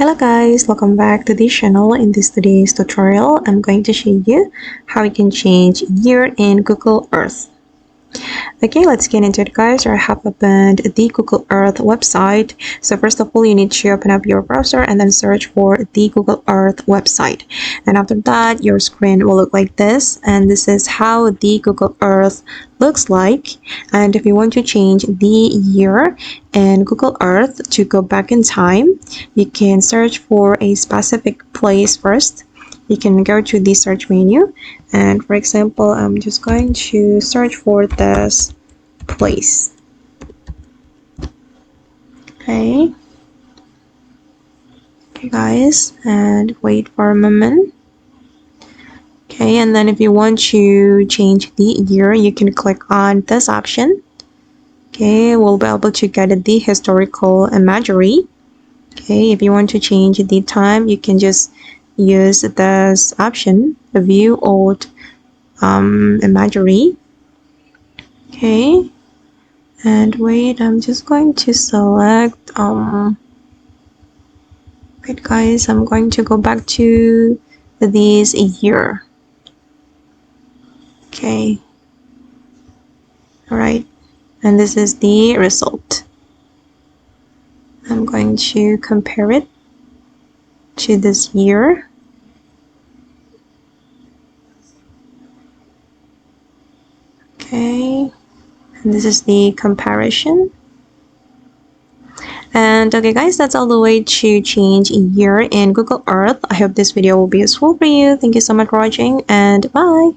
Hello guys, welcome back to this channel. In this today's tutorial, I'm going to show you how you can change year in Google Earth. Okay, let's get into it guys. I have opened the Google Earth website. So first of all, you need to open up your browser and then search for the Google Earth website. And after that, your screen will look like this. And this is how the Google Earth looks like. And if you want to change the year in Google Earth to go back in time, you can search for a specific place first. You can go to the search menu, and for example, I'm just going to search for this place. Okay, guys, and wait for a moment. Okay, and then if you want to change the year, you can click on this option. Okay, we'll be able to get the historical imagery. Okay, if you want to change the time, you can just use this option, view old imagery. Okay, and wait, I'm just going to select wait guys, I'm going to go back to this year. Okay, all right, and this is the result. I'm going to compare it to this year. Okay, and this is the comparison. And okay guys, that's all the way to change year in Google Earth. I hope this video will be useful for you. Thank you so much for watching, and bye.